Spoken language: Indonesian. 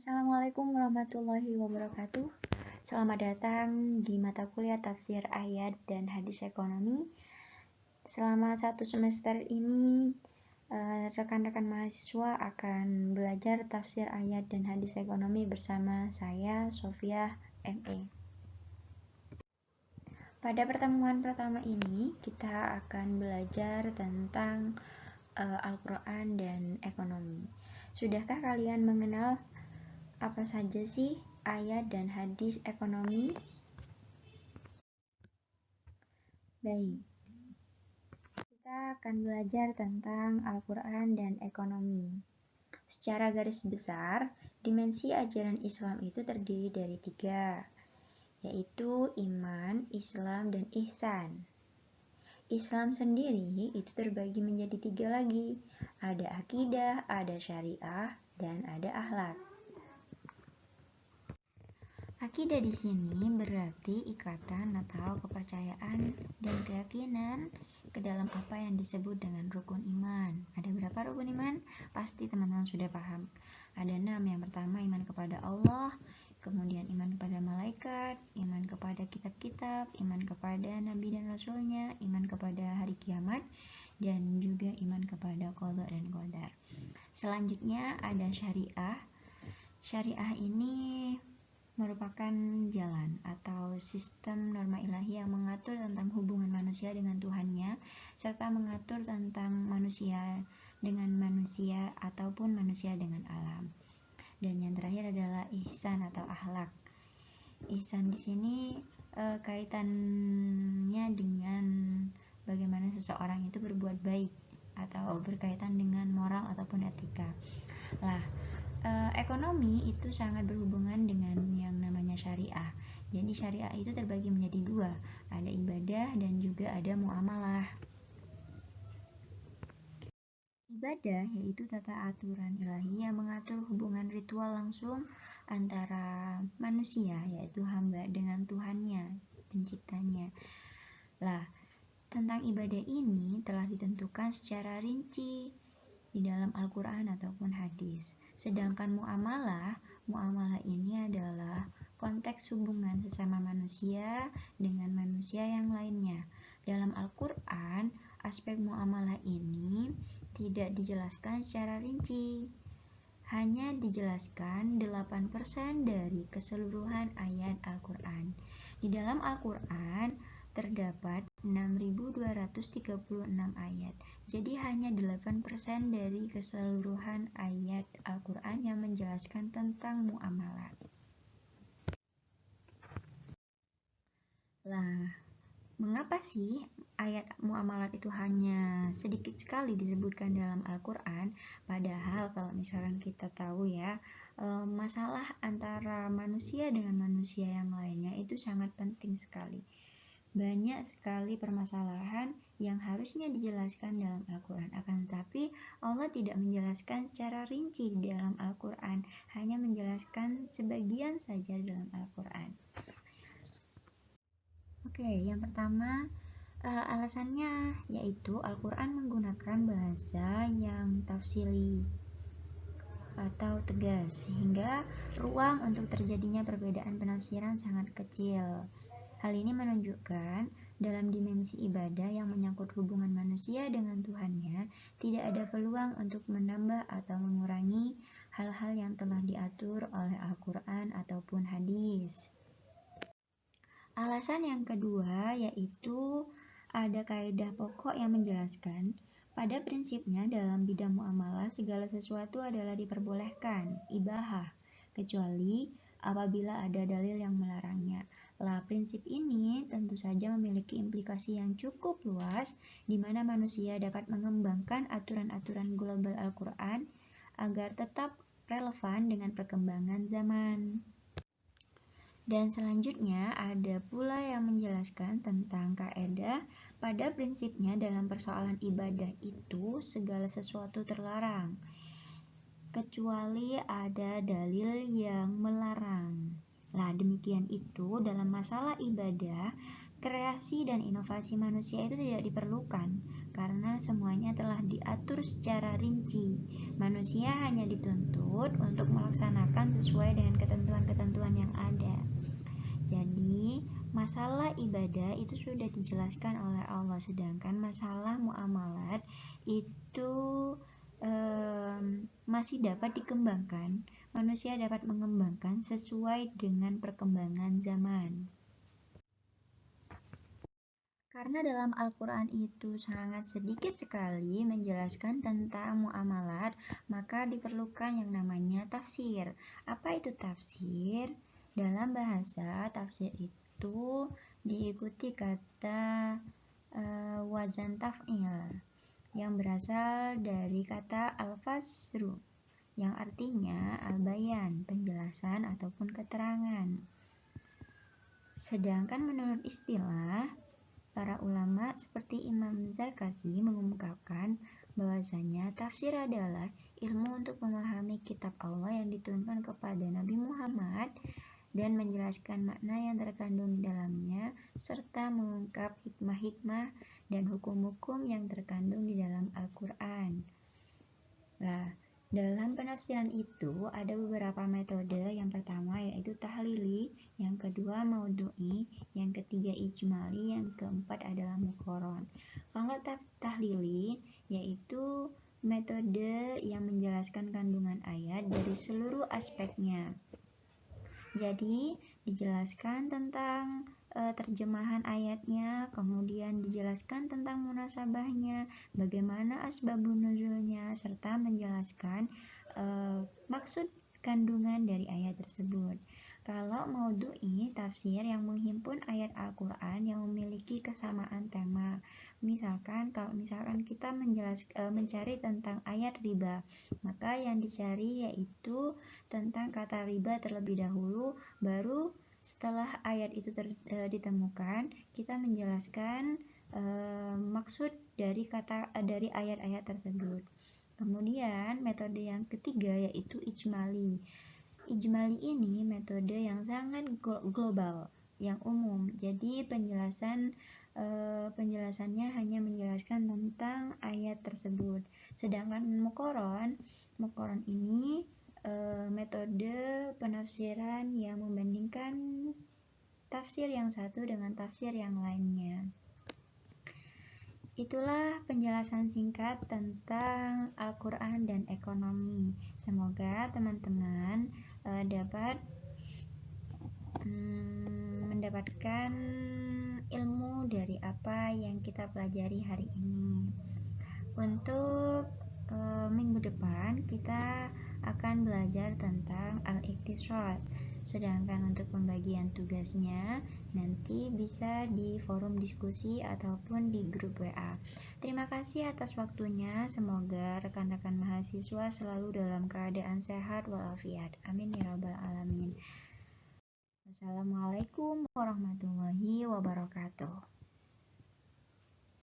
Assalamualaikum warahmatullahi wabarakatuh. Selamat datang di mata kuliah tafsir ayat dan hadis ekonomi. Selama satu semester ini, rekan-rekan mahasiswa akan belajar tafsir ayat dan hadis ekonomi bersama saya, Sofia ME. Pada pertemuan pertama ini, kita akan belajar tentang Al-Quran dan ekonomi. Sudahkah kalian mengenal apa saja sih ayat dan hadis ekonomi? Baik, kita akan belajar tentang Al-Quran dan ekonomi. Secara garis besar, dimensi ajaran Islam itu terdiri dari 3, yaitu iman, Islam, dan ihsan. Islam sendiri itu terbagi menjadi 3 lagi, ada akidah, ada syariah, dan ada akhlak. Akidah di sini berarti ikatan atau kepercayaan dan keyakinan ke dalam apa yang disebut dengan rukun iman. Ada berapa rukun iman? Pasti teman-teman sudah paham. Ada 6. Yang pertama iman kepada Allah, kemudian iman kepada malaikat, iman kepada kitab-kitab, iman kepada nabi dan rasulnya, iman kepada hari kiamat, dan juga iman kepada qada dan qadar. Selanjutnya ada syariah. Syariah ini merupakan jalan atau sistem norma ilahi yang mengatur tentang hubungan manusia dengan Tuhannya, serta mengatur tentang manusia dengan manusia ataupun manusia dengan alam. Dan yang terakhir adalah ihsan atau akhlak. Ihsan di sini kaitannya dengan bagaimana seseorang itu berbuat baik atau berkaitan dengan moral ataupun etika. Ekonomi itu sangat berhubungan dengan yang namanya syariah. Jadi syariah itu terbagi menjadi 2, ada ibadah dan juga ada muamalah. Ibadah yaitu tata aturan ilahi yang mengatur hubungan ritual langsung antara manusia, yaitu hamba dengan Tuhannya, penciptanya. Tentang ibadah ini telah ditentukan secara rinci di dalam Al-Quran ataupun hadis. Sedangkan muamalah ini adalah konteks hubungan sesama manusia dengan manusia yang lainnya. Dalam Al-Quran, aspek muamalah ini tidak dijelaskan secara rinci. Hanya dijelaskan 8% dari keseluruhan ayat Al-Quran. Di dalam Al-Quran terdapat 6.236 ayat. Jadi hanya 8% dari keseluruhan ayat Al-Quran yang menjelaskan tentang muamalat. Mengapa sih ayat muamalat itu hanya sedikit sekali disebutkan dalam Al-Quran? Padahal kalau misalkan kita tahu ya, masalah antara manusia dengan manusia yang lainnya itu sangat penting sekali. Banyak sekali permasalahan yang harusnya dijelaskan dalam Al-Quran, akan tetapi Allah tidak menjelaskan secara rinci di dalam Al-Quran, hanya menjelaskan sebagian saja dalam Al-Quran. Yang pertama alasannya yaitu Al-Quran menggunakan bahasa yang tafsili atau tegas, sehingga ruang untuk terjadinya perbedaan penafsiran sangat kecil. Hal ini menunjukkan dalam dimensi ibadah yang menyangkut hubungan manusia dengan Tuhannya, tidak ada peluang untuk menambah atau mengurangi hal-hal yang telah diatur oleh Al-Quran ataupun hadis. Alasan yang kedua yaitu ada kaidah pokok yang menjelaskan pada prinsipnya dalam bidang muamalah segala sesuatu adalah diperbolehkan, ibahah, kecuali apabila ada dalil yang melarangnya. Prinsip ini tentu saja memiliki implikasi yang cukup luas di mana manusia dapat mengembangkan aturan-aturan global Al-Quran agar tetap relevan dengan perkembangan zaman. Dan selanjutnya ada pula yang menjelaskan tentang kaidah pada prinsipnya dalam persoalan ibadah itu segala sesuatu terlarang kecuali ada dalil yang melarang. Demikian itu dalam masalah ibadah, kreasi dan inovasi manusia itu tidak diperlukan karena semuanya telah diatur secara rinci. Manusia hanya dituntut untuk melaksanakan sesuatu sesuai dengan ketentuan-ketentuan yang ada. Jadi, masalah ibadah itu sudah dijelaskan oleh Allah, sedangkan masalah muamalat itu masih dapat dikembangkan. Manusia dapat mengembangkan sesuai dengan perkembangan zaman. Karena dalam Al-Quran itu sangat sedikit sekali menjelaskan tentang muamalat, maka diperlukan yang namanya tafsir. Apa itu tafsir? Dalam bahasa, tafsir itu diikuti kata wazan taf'il yang berasal dari kata al-fasru yang artinya al-bayan, penjelasan ataupun keterangan. Sedangkan menurut istilah, para ulama seperti Imam Zarkasi mengungkapkan bahwasanya tafsir adalah ilmu untuk memahami kitab Allah yang diturunkan kepada Nabi Muhammad dan menjelaskan makna yang terkandung di dalamnya serta mengungkap hikmah-hikmah dan hukum-hukum yang terkandung di dalam Al-Quran. Nah, dalam penafsiran itu ada beberapa metode. Yang pertama yaitu tahlili, yang kedua maudhu'i, yang ketiga ijmali, yang keempat adalah muqaron. Kalau tahlili yaitu metode yang menjelaskan kandungan ayat dari seluruh aspeknya. Jadi dijelaskan tentang terjemahan ayatnya, kemudian dijelaskan tentang munasabahnya, bagaimana asbabun nuzulnya, serta menjelaskan maksud kandungan dari ayat tersebut. Kalau maudhu'i, tafsir yang menghimpun ayat Al-Quran yang memiliki kesamaan tema. Kalau misalkan kita mencari tentang ayat riba, maka yang dicari yaitu tentang kata riba terlebih dahulu, baru setelah ayat itu ditemukan, kita menjelaskan maksud dari ayat-ayat tersebut. Kemudian metode yang ketiga yaitu ijmali. Ijmali ini metode yang sangat global, yang umum. Jadi penjelasannya hanya menjelaskan tentang ayat tersebut. Sedangkan muqaron ini metode penafsiran yang membandingkan tafsir yang satu dengan tafsir yang lainnya. Itulah penjelasan singkat tentang Al-Quran dan ekonomi. Semoga teman-teman dapat mendapatkan ilmu dari apa yang kita pelajari hari ini. Untuk minggu depan kita akan belajar tentang al-iqtisad. Sedangkan untuk pembagian tugasnya nanti bisa di forum diskusi ataupun di grup WA. Terima kasih atas waktunya. Semoga rekan-rekan mahasiswa selalu dalam keadaan sehat walafiat. Amin ya rabbal alamin. Wassalamualaikum warahmatullahi wabarakatuh.